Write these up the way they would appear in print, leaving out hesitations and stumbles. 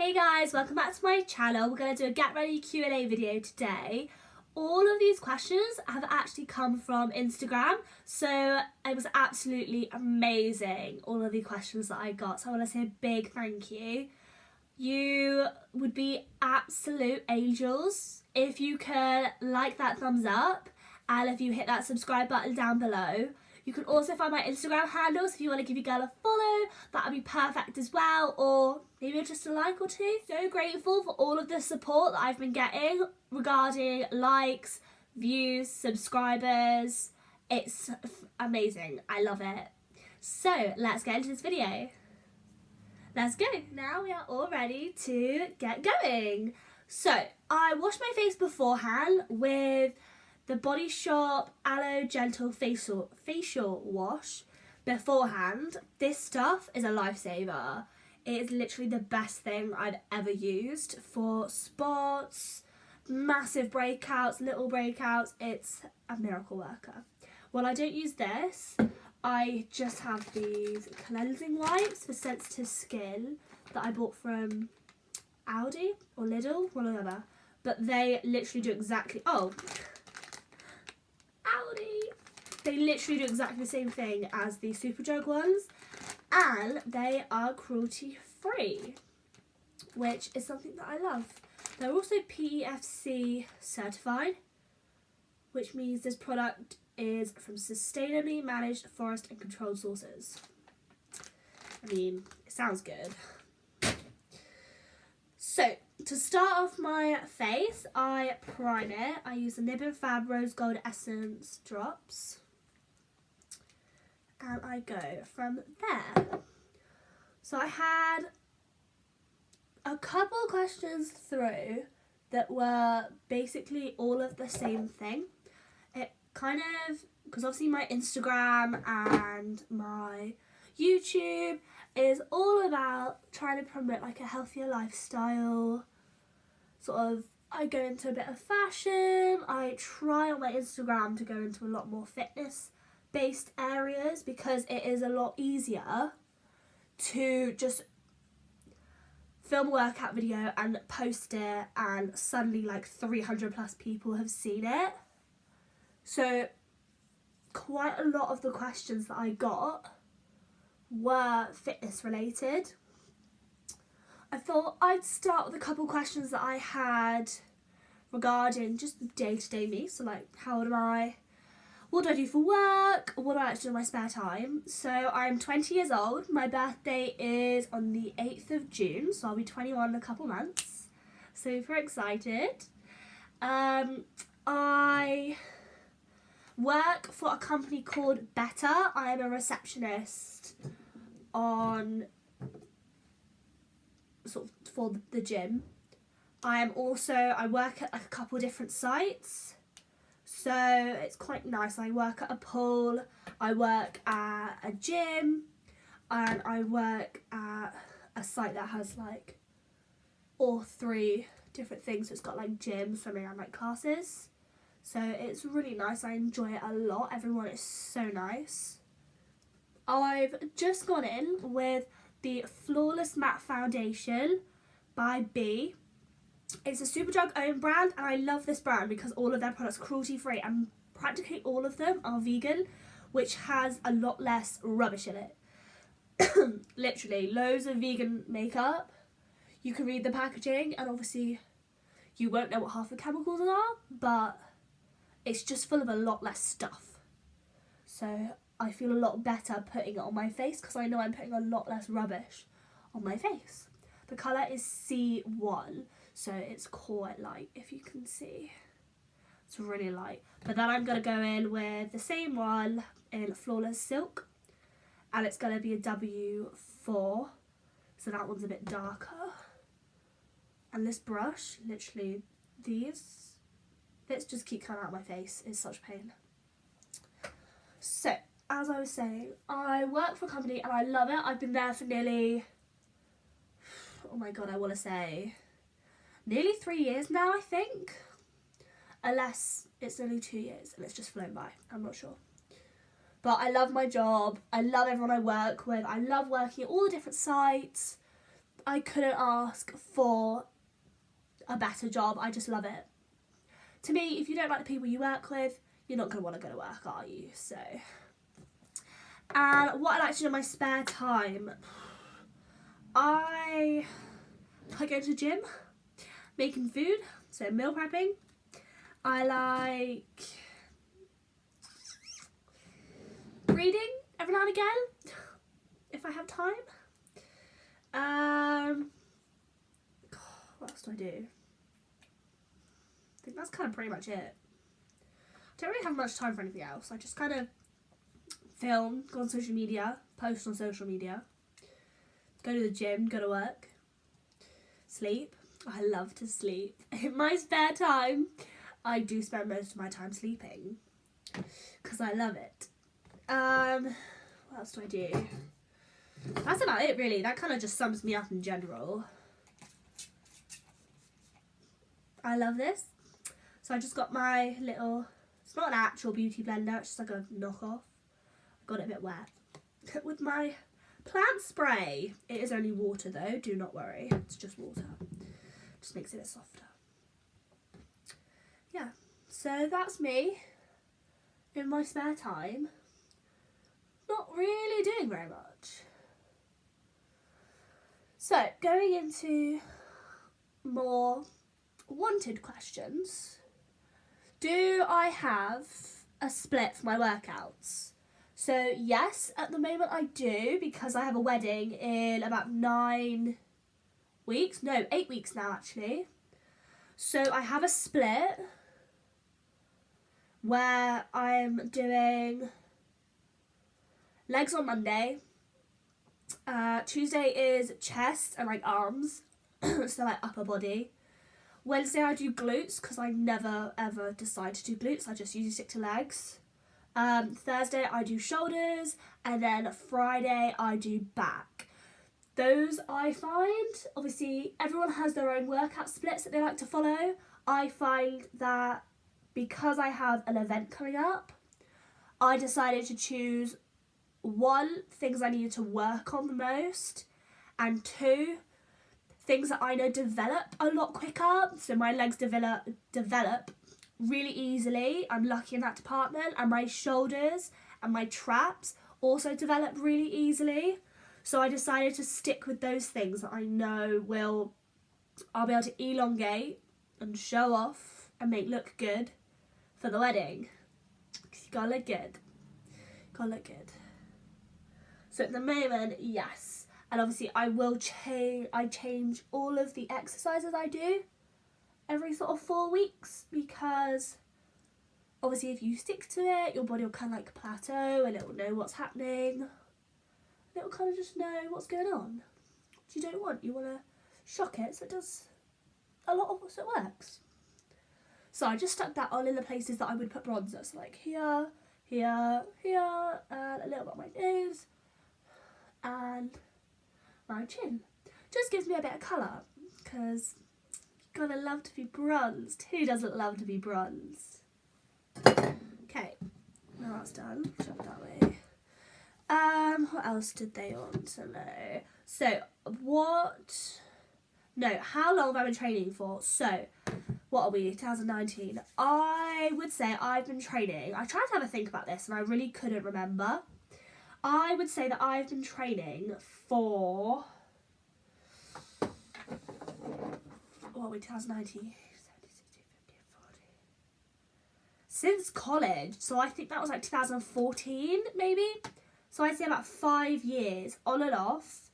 Hey guys, welcome back to my channel. We're going to do a get ready Q&A video today. All of these questions have actually come from Instagram, so it was absolutely amazing, all of the questions that I got. So I want to say a big thank you. You would be absolute angels if you could like that thumbs up and if you hit that subscribe button down below. You can also find my Instagram handles if you want to give your girl a follow. That would be perfect as well, or maybe just a like or two. So grateful for all of the support that I've been getting regarding likes, views, subscribers. It's amazing. I love it. So let's get into this video. Let's go. Now we are all ready to get going. So I washed my face beforehand with the Body Shop Aloe Gentle facial wash beforehand. This stuff is a lifesaver. It is literally the best thing I've ever used for spots, massive breakouts, little breakouts. It's a miracle worker. Well, I don't use this. I just have these cleansing wipes for sensitive skin that I bought from Aldi or Lidl, one or the other. But they literally do exactly... They literally do exactly the same thing as the Superdrug ones, and they are cruelty free, which is something that I love. They're also PEFC certified, which means this product is from sustainably managed forest and controlled sources. I mean, it sounds good. So, to start off my face, I prime it. I use the Nib & Fab Rose Gold Essence drops. And I go from there. So I had a couple questions through that were basically all of the same thing. It kind of, because obviously my Instagram and my YouTube is all about trying to promote like a healthier lifestyle. Sort of, I go into a bit of fashion. I try on my Instagram to go into a lot more fitness based areas because it is a lot easier to just film a workout video and post it and suddenly like 300 plus people have seen it. So quite a lot of the questions that I got were fitness related. I thought I'd start with a couple questions that I had regarding just day-to-day me. So like, how old am I? What do I do for work? What do I actually do in my spare time? So I'm 20 years old. My birthday is on the 8th of June, so I'll be 21 in a couple months. Super excited. I work for a company called Better. I am a receptionist on sort of for the gym. I work at like a couple different sites. So it's quite nice. I work at a pool, I work at a gym, and I work at a site that has like all three different things. So it's got like gym, swimming, and like classes. So it's really nice. I enjoy it a lot. Everyone is so nice. I've just gone in with the Flawless Matte Foundation by B. It's a Superdrug owned brand, and I love this brand because all of their products are cruelty free and practically all of them are vegan, which has a lot less rubbish in it. Literally loads of vegan makeup. You can read the packaging and obviously you won't know what half the chemicals are, but it's just full of a lot less stuff. So I feel a lot better putting it on my face because I know I'm putting a lot less rubbish on my face. The colour is C1. So it's quite light, if you can see. It's really light. But then I'm going to go in with the same one in Flawless Silk. And it's going to be a W4. So that one's a bit darker. And this brush, literally these bits just keep coming out of my face. It's such pain. So, as I was saying, I work for a company and I love it. I've been there for nearly, oh my god, I want to say nearly 3 years now, I think. Unless it's only 2 years and it's just flown by. I'm not sure. But I love my job. I love everyone I work with. I love working at all the different sites. I couldn't ask for a better job. I just love it. To me, if you don't like the people you work with, you're not going to want to go to work, are you? So, and what I like to do in my spare time, I go to the gym, making food, so meal prepping. I like reading every now and again, if I have time. What else do I do? I think that's kind of pretty much it. I don't really have much time for anything else. I just kind of film, go on social media, post on social media, go to the gym, go to work, sleep. I love to sleep. In my spare time, I do spend most of my time sleeping because I love it. What else do I do? That's about it, really. That kind of just sums me up in general. I love this. So I just got my little, it's not an actual beauty blender, it's just like a knockoff. Got it a bit wet. With my plant spray. It is only water though, do not worry. It's just water. Just makes it a bit softer. Yeah, so that's me in my spare time. Not really doing very much. So, going into more wanted questions. Do I have a split for my workouts? So, yes, at the moment I do, because I have a wedding in about 8 weeks now actually. So I have a split where I'm doing legs on Monday. Tuesday is chest and like arms, so like upper body. Wednesday I do glutes because I never ever decide to do glutes. I just usually stick to legs. Thursday I do shoulders, and then Friday I do back. Those I find, obviously everyone has their own workout splits that they like to follow. I find that because I have an event coming up, I decided to choose 1, things I needed to work on the most, and 2, things that I know develop a lot quicker. So my legs develop really easily. I'm lucky in that department. And my shoulders and my traps also develop really easily. So I decided to stick with those things that I know I'll be able to elongate and show off and make look good for the wedding. Because you gotta look good. Gotta look good. So at the moment, yes. And obviously I change all of the exercises I do every sort of 4 weeks, because obviously if you stick to it, your body will kind of like plateau and it will know what's happening. And it will kind of just know what's going on. Which you don't want. You want to shock it so it does a lot of so it works. So I just stuck that on in the places that I would put bronzer. So like here, here, here, and a little bit on my nose and my chin. Just gives me a bit of colour, because you gotta love to be bronzed. Who doesn't love to be bronzed? Okay, now that's done. Shove it that way. What else did they want to know? So, how long have I been training for? So, what are we, 2019? I would say I've been training. I tried to have a think about this and I really couldn't remember. I would say that I've been training for, what are we, 2019? Since college. So I think that was like 2014, maybe? So I'd say about 5 years, on and off.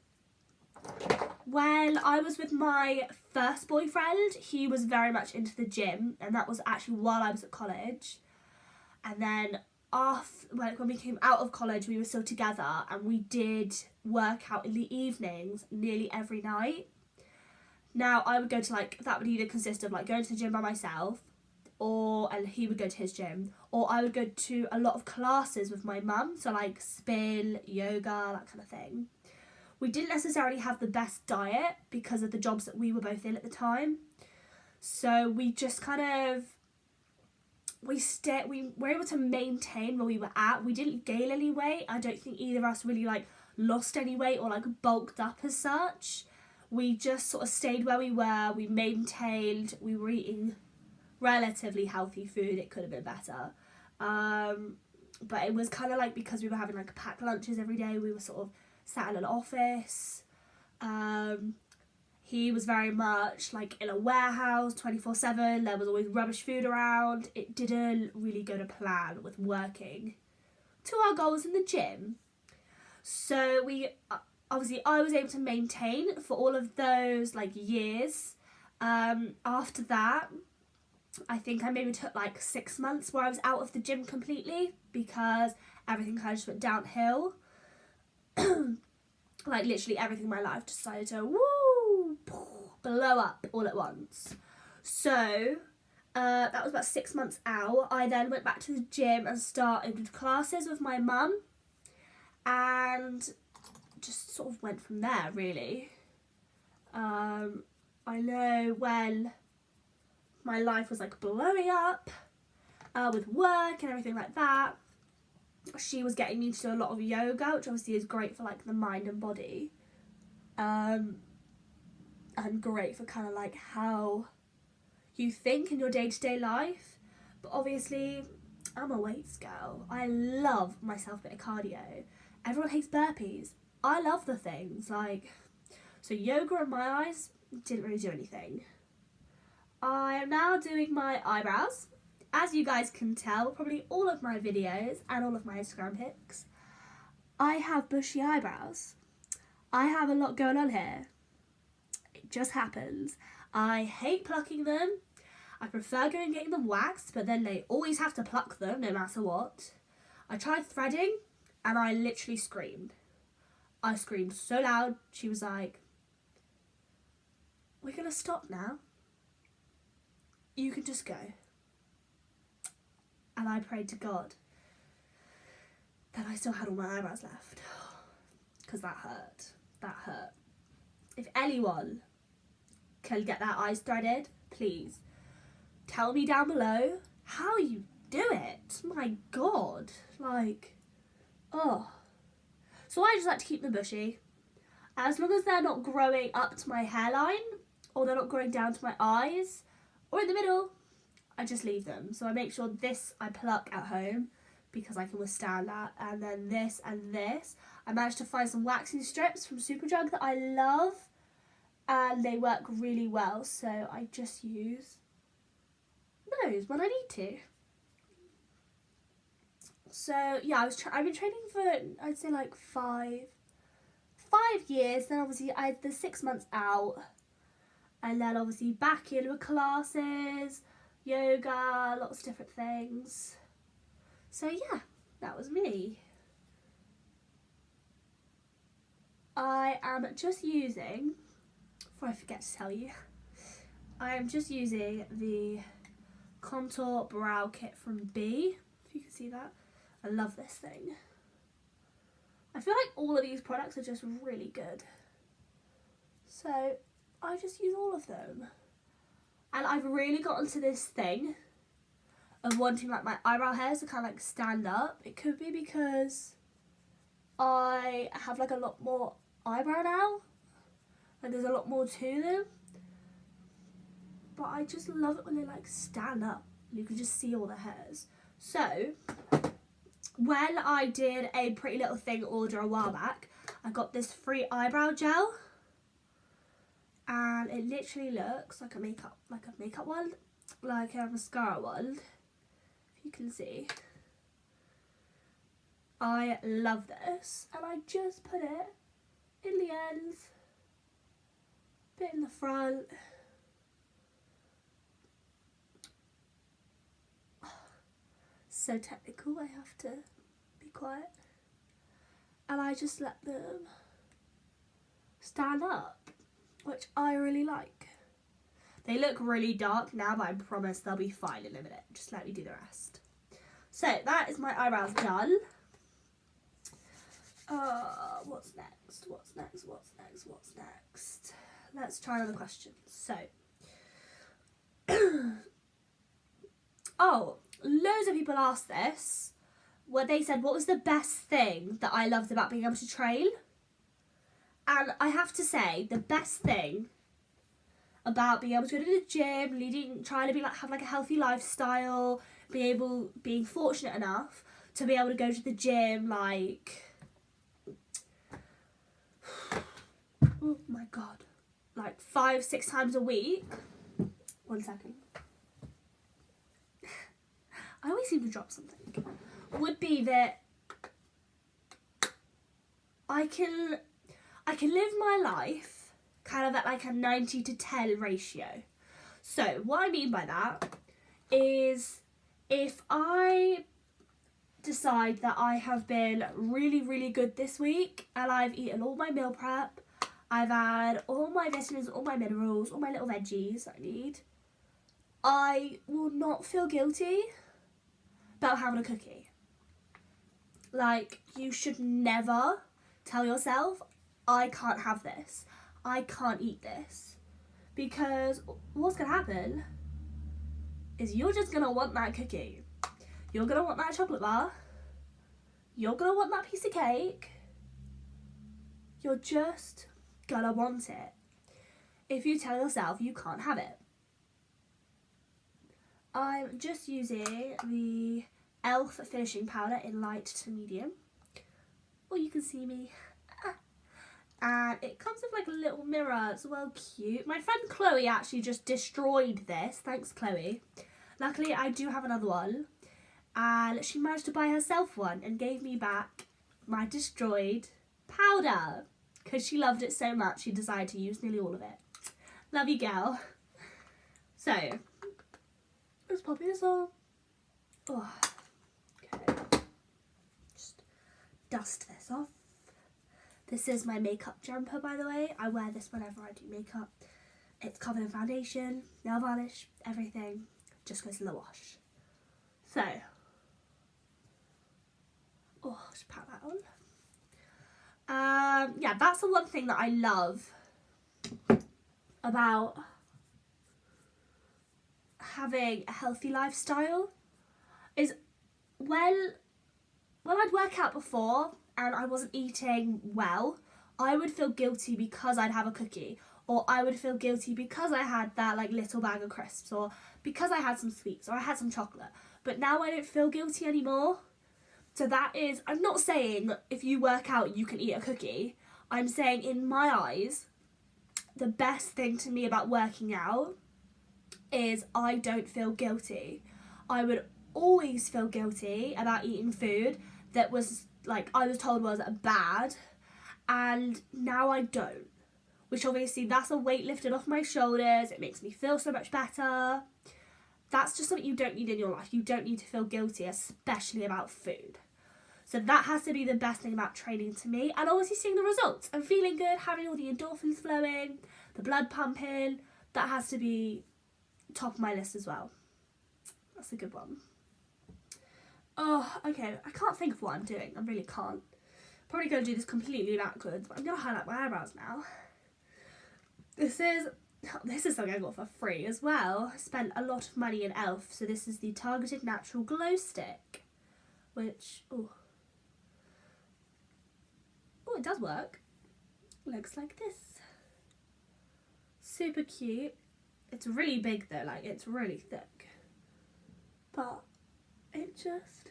When I was with my first boyfriend, he was very much into the gym, and that was actually while I was at college. And then when we came out of college, we were still together, and we did work out in the evenings nearly every night. Now, I would go to that would either consist of going to the gym by myself, and he would go to his gym, or I would go to a lot of classes with my mum, so spin, yoga, that kind of thing. We didn't necessarily have the best diet because of the jobs that we were both in at the time. So we just we were able to maintain where we were at. We didn't gain any weight. I don't think either of us really lost any weight or bulked up as such. we just sort of stayed where we were. We maintained, we were eating relatively healthy food. It could have been better. But it was kind of like, because we were having like packed lunches every day, we were sort of sat in an office. He was very much like in a warehouse 24/7. There was always rubbish food around. It didn't really go to plan with working to our goals in the gym. So we, obviously I was able to maintain for all of those like years. After that, I think I maybe took like 6 months where I was out of the gym completely, because everything kind of just went downhill. Like literally everything in my life decided to blow up all at once. So that was about 6 months out. I then went back to the gym and started classes with my mum, and just sort of went from there, really. I know when my life was like blowing up with work and everything like that, she was getting me to do a lot of yoga, which obviously is great for like the mind and body, and great for kind of like how you think in your day-to-day life. But obviously I'm a weights girl. I love myself a bit of cardio. Everyone hates burpees. I love the things, like, so yoga in my eyes didn't really do anything. I am now doing my eyebrows. As you guys can tell, probably all of my videos and all of my Instagram pics, I have bushy eyebrows. I have a lot going on here. It just happens. I hate plucking them. I prefer going and getting them waxed, but then they always have to pluck them no matter what. I tried threading and I literally screamed. I screamed so loud, she was like, "We're gonna stop now. You can just go." And I prayed to God that I still had all my eyebrows left, because that hurt. That hurt. If anyone can get their eyes threaded, please tell me down below how you do it. My God, like, oh. So I just like to keep them bushy. As long as they're not growing up to my hairline, or they're not growing down to my eyes, or in the middle, I just leave them. So I make sure this I pluck at home, because I can withstand that. And then this and this. I managed to find some waxing strips from Superdrug that I love, and they work really well. So I just use those when I need to. So yeah, I've been training for, I'd say like five years. Then obviously I had the 6 months out, and then obviously back in with classes, yoga, lots of different things. So yeah, that was me. I am just using, before I forget to tell you, I am just using the Contour Brow Kit from B, if you can see that. I love this thing. I feel like all of these products are just really good. So I just use all of them. And I've really gotten to this thing of wanting like my eyebrow hairs to kind of like stand up. It could be because I have like a lot more eyebrow now. Like there's a lot more to them. But I just love it when they like stand up. You can just see all the hairs. So when I did a Pretty Little Thing order a while back, I got this free eyebrow gel, and it literally looks like a makeup one, like a mascara one, if you can see. I love this, and I just put it in the ends, bit in the front. So technical, I have to be quiet. And I just let them stand up, which I really like. They look really dark now, but I promise they'll be fine in a minute. Just let me do the rest. So that is my eyebrows done. What's next? What's next? What's next? What's next? Let's try another question. So, oh, loads of people asked this, where they said, what was the best thing that I loved about being able to train? And I have to say, the best thing about being able to go to the gym, trying to have like a healthy lifestyle, being fortunate enough to be able to go to the gym like, oh my god, like 5-6 times a week. 1 second. I always seem to drop something. Would be that I can live my life kind of at like a 90-10 ratio. So what I mean by that is if I decide that I have been really, really good this week and I've eaten all my meal prep, I've had all my vitamins, all my minerals, all my little veggies that I need, I will not feel guilty about having a cookie. Like, you should never tell yourself, I can't have this, I can't eat this, because what's going to happen is you're just going to want that cookie. You're going to want that chocolate bar. You're going to want that piece of cake. You're just going to want it if you tell yourself you can't have it. I'm just using the e.l.f. finishing powder in light to medium. Or you can see me. And it comes with like a little mirror. It's well cute. My friend Chloe actually just destroyed this. Thanks, Chloe. Luckily, I do have another one. And she managed to buy herself one and gave me back my destroyed powder. Because she loved it so much, she decided to use nearly all of it. Love you, girl. So, let's pop this on. Oh, okay. Just dust this off. This is my makeup jumper, by the way. I wear this whenever I do makeup. It's covered in foundation, nail varnish, everything. Just goes in the wash. So, just pat that on. Yeah, that's the one thing that I love about having a healthy lifestyle is when I'd work out before and I wasn't eating well, I would feel guilty because I'd have a cookie, or I would feel guilty because I had that like little bag of crisps, or because I had some sweets, or I had some chocolate. But now I don't feel guilty anymore. So that is, I'm not saying if you work out you can eat a cookie. I'm saying in my eyes, the best thing to me about working out is I don't feel guilty. I would always feel guilty about eating food that was like I was told was bad, and now I don't. Which obviously that's a weight lifted off my shoulders. It makes me feel so much better. That's just something you don't need in your life. You don't need to feel guilty, especially about food. So that has to be the best thing about training to me, and obviously seeing the results and feeling good, having all the endorphins flowing, the blood pumping. That has to be top of my list as well. That's a good one. Oh, okay, I can't think of what I'm doing. I really can't. Probably going to do this completely backwards, but I'm going to highlight my eyebrows now. This is something I got for free as well. I spent a lot of money in e.l.f. So this is the Targeted Natural Glow Stick, which, it does work. Looks like this. Super cute. It's really big though, like it's really thick. But it just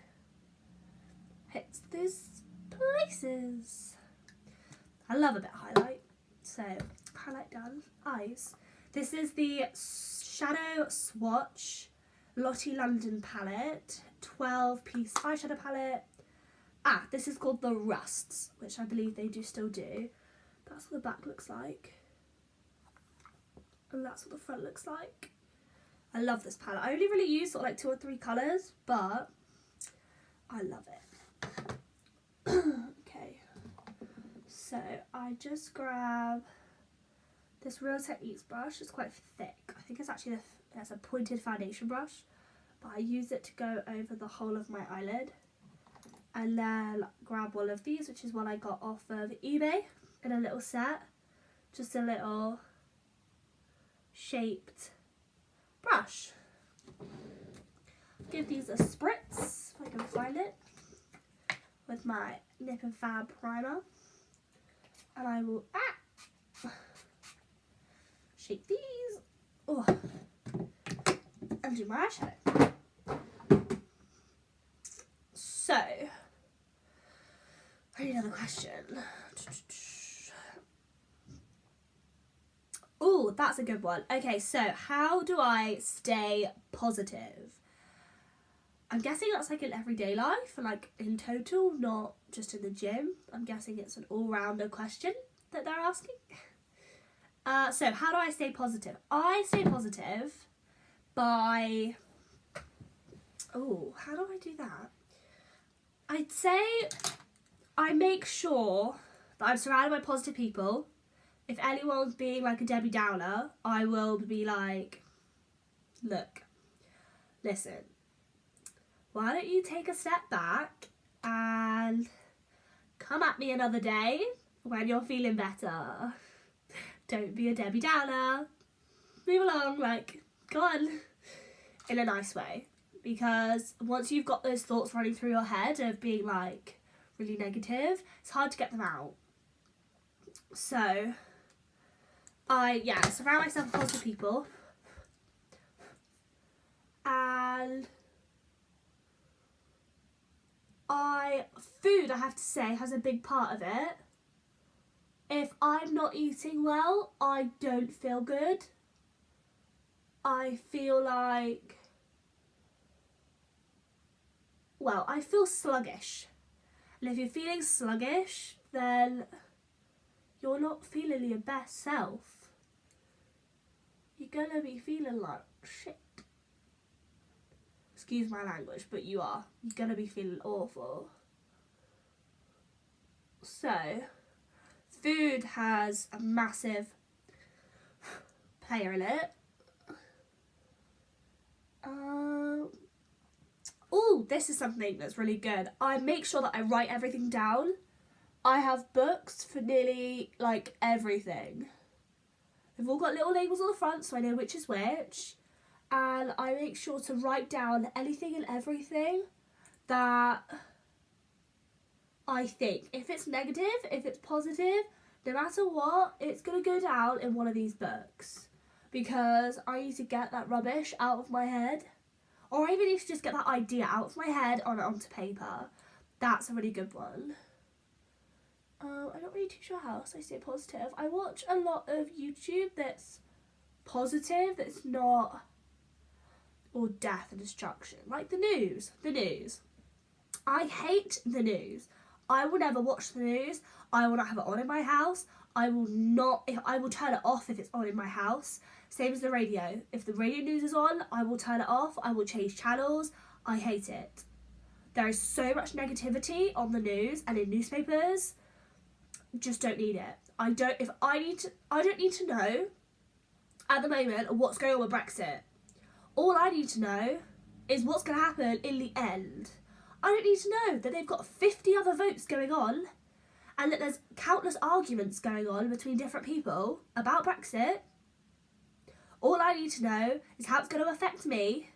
hits those places. I love a bit of highlight. So, highlight done. Eyes. This is the Shadow Swatch Lottie London palette. 12-piece eyeshadow palette. This is called the Rusts, which I believe they do still do. That's what the back looks like. And that's what the front looks like. I love this palette. I only really use sort of like 2 or 3 colours, but I love it. Okay. So I just grab this Real Techniques brush. It's quite thick. I think it's actually it's a pointed foundation brush, but I use it to go over the whole of my eyelid. And then grab one of these, which is one I got off of eBay in a little set. Just a little shaped brush. Give these a spritz, if I can find it, with my Nip and Fab primer. And I will shake these. Oh, and do my eyeshadow. So, I need another question. Oh, that's a good one. Okay, so how do I stay positive? I'm guessing that's like in everyday life, like in total, not just in the gym. I'm guessing it's an all-rounder question that they're asking. So how do I stay positive? I stay positive by... Oh, how do I do that? I'd say I make sure that I'm surrounded by positive people. If anyone's being like a Debbie Downer, I will be like, look, listen, why don't you take a step back and come at me another day when you're feeling better. Don't be a Debbie Downer. Move along, like, go on. In a nice way. Because once you've got those thoughts running through your head of being like really negative, it's hard to get them out. So, I surround myself with positive people. And food, I have to say, has a big part of it. If I'm not eating well, I don't feel good. I feel like, well, I feel sluggish. And if you're feeling sluggish, then you're not feeling your best self. You're gonna be feeling like shit. Excuse my language, but you are. You're gonna be feeling awful. So, food has a massive player in it. Oh, this is something that's really good. I make sure that I write everything down. I have books for nearly like everything. They've all got little labels on the front so I know which is which. And I make sure to write down anything and everything that I think. If it's negative, if it's positive, no matter what, it's going to go down in one of these books. Because I need to get that rubbish out of my head. Or I even need to just get that idea out of my head onto paper. That's a really good one. I'm not really too sure how else I stay positive. I watch a lot of YouTube that's positive, that's not all death and destruction. Like the news. I hate the news. I will never watch the news. I will not have it on in my house. I will turn it off if it's on in my house. Same as the radio. If the radio news is on, I will turn it off. I will change channels. I hate it. There is so much negativity on the news and in newspapers. Just don't need it. I don't need to know at the moment what's going on with Brexit. All I need to know is what's going to happen in the end. I don't need to know that they've got 50 other votes going on and that there's countless arguments going on between different people about Brexit. All I need to know is how it's going to affect me,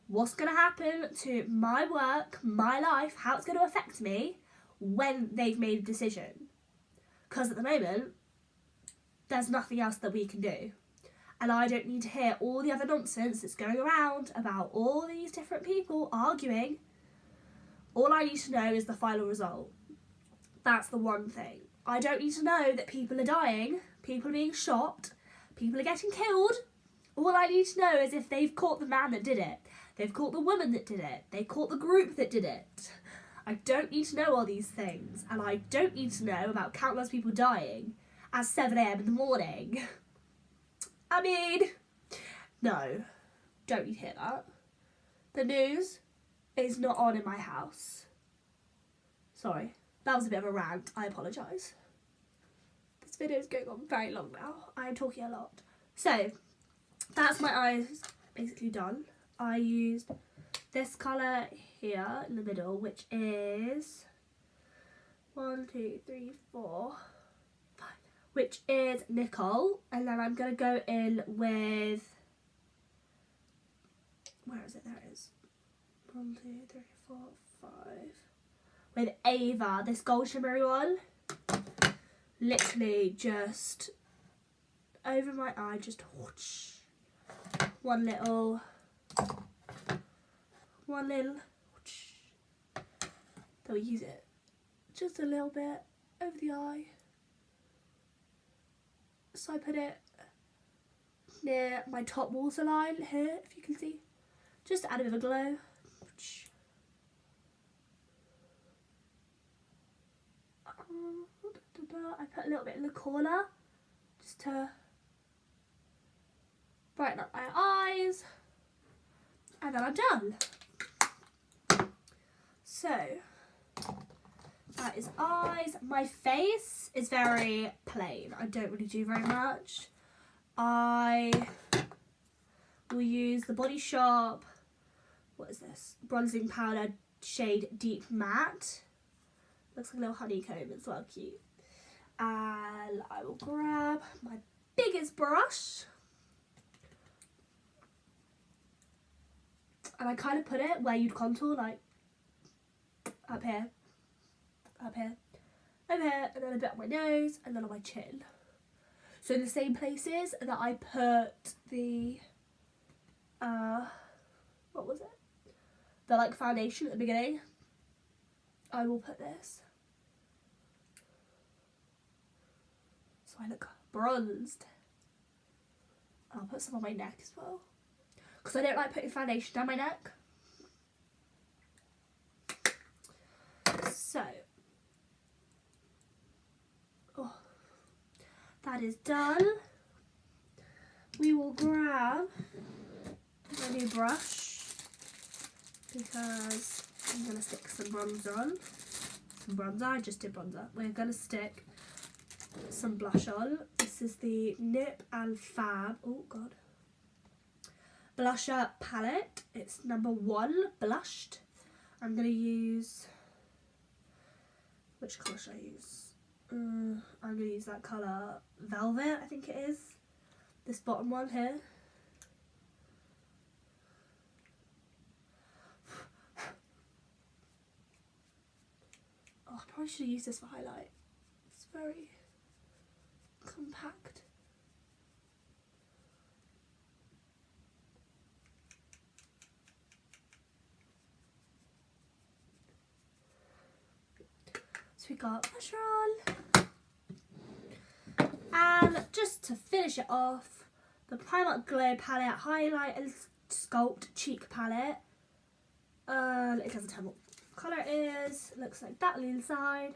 what's going to happen to my work, my life, how it's going to affect me when they've made a decision. Because at the moment, there's nothing else that we can do. And I don't need to hear all the other nonsense that's going around about all these different people arguing. All I need to know is the final result. That's the one thing. I don't need to know that people are dying, people are being shot, people are getting killed. All I need to know is if they've caught the man that did it, they've caught the woman that did it, they caught the group that did it. I don't need to know all these things, and I don't need to know about countless people dying at 7 a.m. in the morning. I mean, no, don't need to hear that. The news is not on in my house. Sorry, that was a bit of a rant. I apologise. This video is going on very long now. I am talking a lot. So, that's my eyes basically done. I used this colour here in the middle, which is 1, 2, 3, 4, 5, which is Nicole, and then I'm going to go in with, where is it? There it is. 1, 2, 3, 4, 5. With Ava, this gold shimmery one. literally just over my eye, just whoosh, one little whoosh. Then we use it just a little bit over the eye. So I put it near my top waterline here, if you can see, just to add a bit of a glow. I put a little bit in the corner just to brighten up my eyes, and then I'm done. So that is eyes. My face is very plain. I don't really do very much. I will use the Body Shop, what is this, bronzing powder shade Deep Matte. Looks like a little honeycomb, it's well cute. And I will grab my biggest brush and I kind of put it where you'd contour, like up here, over here, and then a bit on my nose and then on my chin. So in the same places that I put the, what was it? The like foundation at the beginning, I will put this. So I look bronzed. I'll put some on my neck as well, because I don't like putting foundation down my neck. So, oh, that is done. We will grab a new brush because I'm going to stick some bronzer on. Some bronzer, I just did bronzer. We're going to stick some blush on. This is the Nip and Fab, oh god, blusher palette. It's number 1 blushed. I'm going to use, which colour should I use? I'm going to use that colour Velvet, I think it is. This bottom one here. Oh, I probably should have used this for highlight. It's very compact. So we got blusher on. And just to finish it off, the Primark Glow Palette Highlight and Sculpt Cheek Palette. It doesn't tell what colour it is. It looks like that on the inside.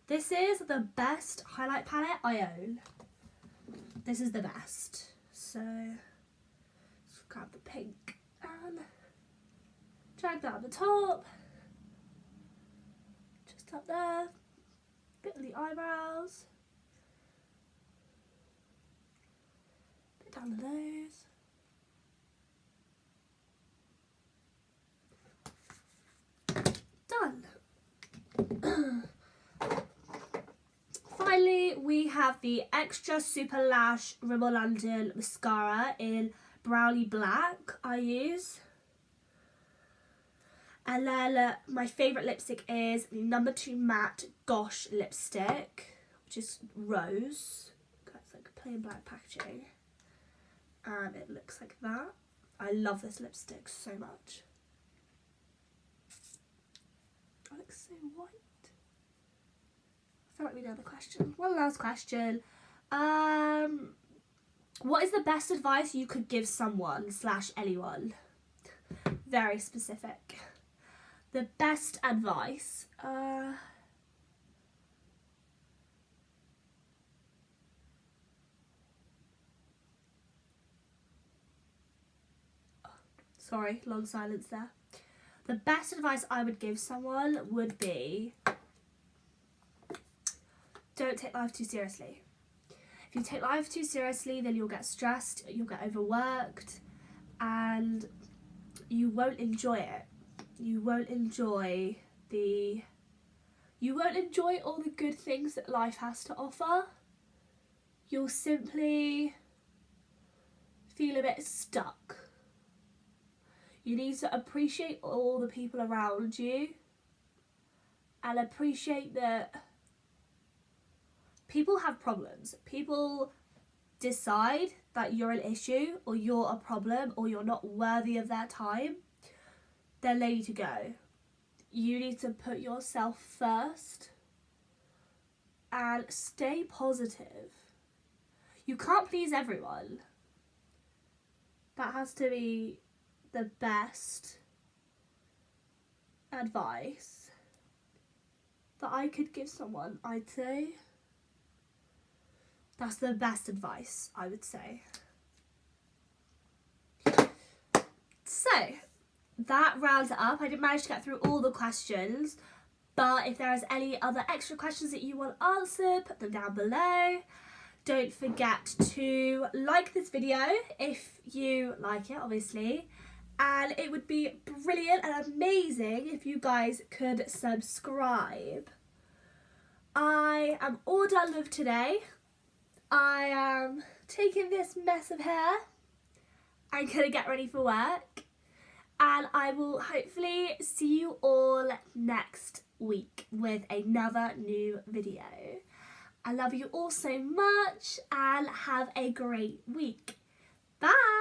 This is the best highlight palette I own. This is the best. So let's grab the pink and drag that on the top. Just up there. Bit on the eyebrows. Bit down the nose. Done. Finally, we have the Extra Super Lash Rimmel London Mascara in Brownie Black I use. And then my favourite lipstick is the number 2 Matte Gosh lipstick, which is Rose. It's like plain black packaging. And it looks like that. I love this lipstick so much. It looks so white. I feel like we know the question. One last question. What is the best advice you could give someone / anyone? Very specific. The best advice. Sorry, long silence there. The best advice I would give someone would be, don't take life too seriously. If you take life too seriously, then you'll get stressed, you'll get overworked, and you won't enjoy it. You won't enjoy all the good things that life has to offer. You'll simply feel a bit stuck. You need to appreciate all the people around you and appreciate that people have problems. People decide that you're an issue or you're a problem or you're not worthy of their time. They're ready to go. You need to put yourself first and stay positive. You can't please everyone. That has to be the best advice that I could give someone, I'd say. That's the best advice, I would say. So, that rounds it up. I didn't manage to get through all the questions, but if there is any other extra questions that you want answered, put them down below. Don't forget to like this video if you like it, obviously. And it would be brilliant and amazing if you guys could subscribe. I am all done with today. I am taking this mess of hair. I'm going to get ready for work. And I will hopefully see you all next week with another new video. I love you all so much and have a great week. Bye!